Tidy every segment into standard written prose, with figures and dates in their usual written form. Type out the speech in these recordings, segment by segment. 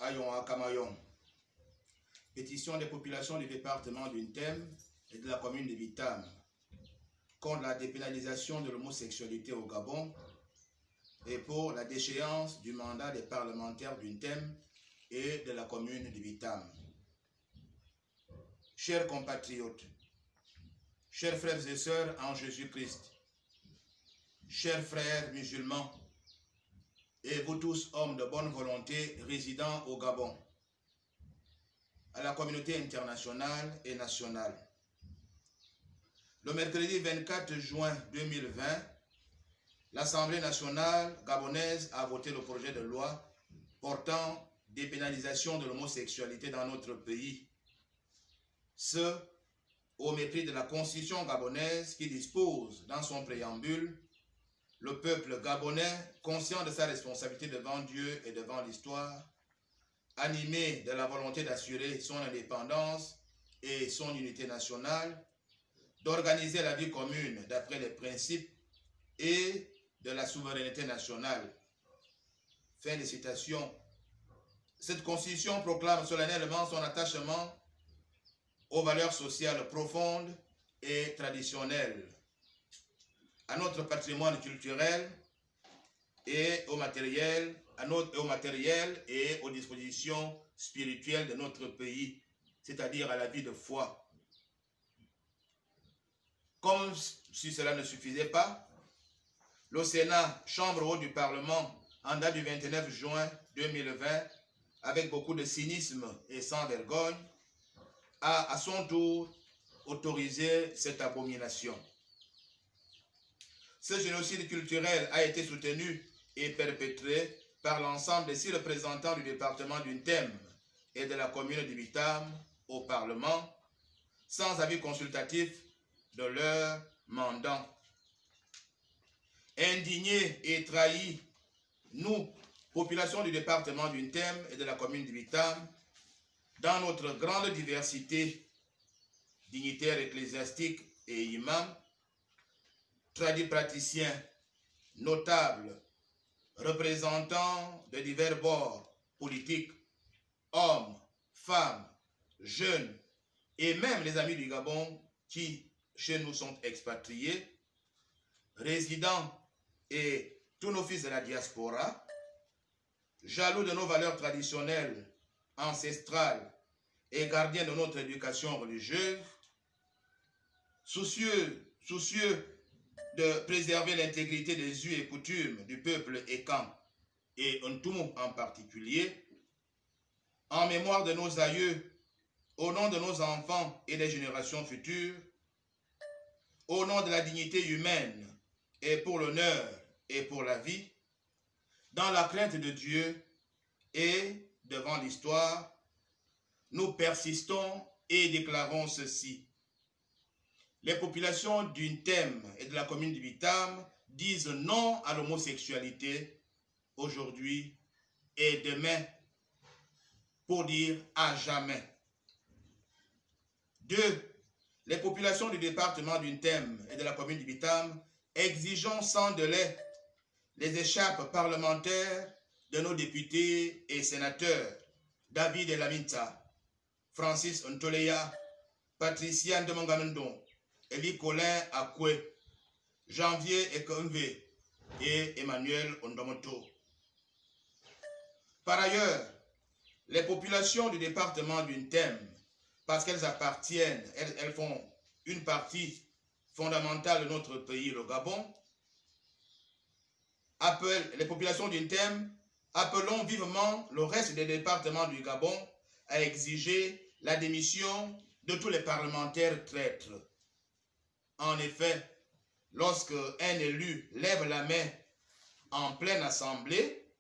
Ayon à Kamayon. Pétition des populations du département d'Untem et de la commune de Bitam contre la dépénalisation de l'homosexualité au Gabon et pour la déchéance du mandat des parlementaires d'Untem et de la commune de Bitam. Chers compatriotes, chers frères et sœurs en Jésus-Christ, chers frères musulmans, et vous tous hommes de bonne volonté résidant au Gabon, à la communauté internationale et nationale. Le mercredi 24 juin 2020, l'Assemblée nationale gabonaise a voté le projet de loi portant dépénalisation de l'homosexualité dans notre pays. Ce, au mépris de la Constitution gabonaise qui dispose dans son préambule: le peuple gabonais, conscient de sa responsabilité devant Dieu et devant l'histoire, animé de la volonté d'assurer son indépendance et son unité nationale, d'organiser la vie commune d'après les principes et de la souveraineté nationale. Fin de citation. Cette Constitution proclame solennellement son attachement aux valeurs sociales profondes et traditionnelles, à notre patrimoine culturel et au matériel, et aux dispositions spirituelles de notre pays, c'est-à-dire à la vie de foi. Comme si cela ne suffisait pas, le Sénat, chambre haute du Parlement, en date du 29 juin 2020, avec beaucoup de cynisme et sans vergogne, a à son tour autorisé cette abomination. Ce génocide culturel a été soutenu et perpétré par l'ensemble des 6 représentants du département d'Untem et de la commune de Bitam au Parlement, sans avis consultatif de leurs mandants. Indignés et trahis, nous, population du département d'Untem et de la commune de Bitam, dans notre grande diversité, dignitaires ecclésiastiques et imams, tradis praticiens, notables, représentants de divers bords politiques, hommes, femmes, jeunes, et même les amis du Gabon qui, chez nous, sont expatriés, résidents et tous nos fils de la diaspora, jaloux de nos valeurs traditionnelles, ancestrales et gardiens de notre éducation religieuse, soucieux de préserver l'intégrité des us et coutumes du peuple Ekan et Ntoumou en particulier, en mémoire de nos aïeux, au nom de nos enfants et des générations futures, au nom de la dignité humaine et pour l'honneur et pour la vie, dans la crainte de Dieu et devant l'histoire, nous persistons et déclarons ceci. Les populations d'Untem et de la commune de Bitam disent non à l'homosexualité aujourd'hui et demain, pour dire à jamais. 2. Les populations du département d'Untem et de la commune de Bitam exigeons sans délai les écharpes parlementaires de nos députés et sénateurs David Elaminta, Francis Ntoleya, Patricia Ndemanganondon, Eli Colin Akwe, Janvier Ekonve et Emmanuel Ondomoto. Par ailleurs, les populations du département d'Untem, parce qu'elles appartiennent, elles font une partie fondamentale de notre pays, le Gabon, les populations d'Untem, appelons vivement le reste des départements du Gabon à exiger la démission de tous les parlementaires traîtres. En effet, lorsque un élu lève la main en pleine assemblée,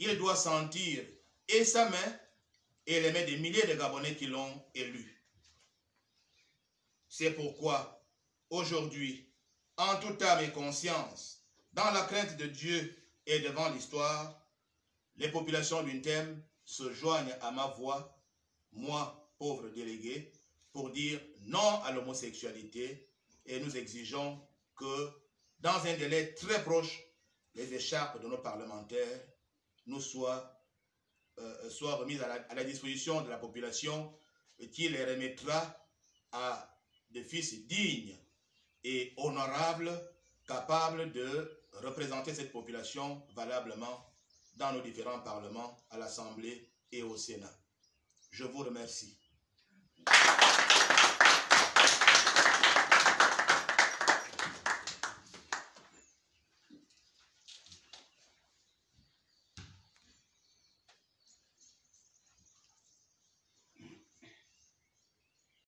il doit sentir et sa main et les mains des milliers de Gabonais qui l'ont élu. C'est pourquoi, aujourd'hui, en toute âme et conscience, dans la crainte de Dieu et devant l'histoire, les populations d'Untem se joignent à ma voix, moi, pauvre délégué, pour dire non à l'homosexualité, et nous exigeons que, dans un délai très proche, les écharpes de nos parlementaires nous soient soient remises à la disposition de la population, qui les remettra à des fils dignes et honorables, capables de représenter cette population valablement dans nos différents parlements, à l'Assemblée et au Sénat. Je vous remercie.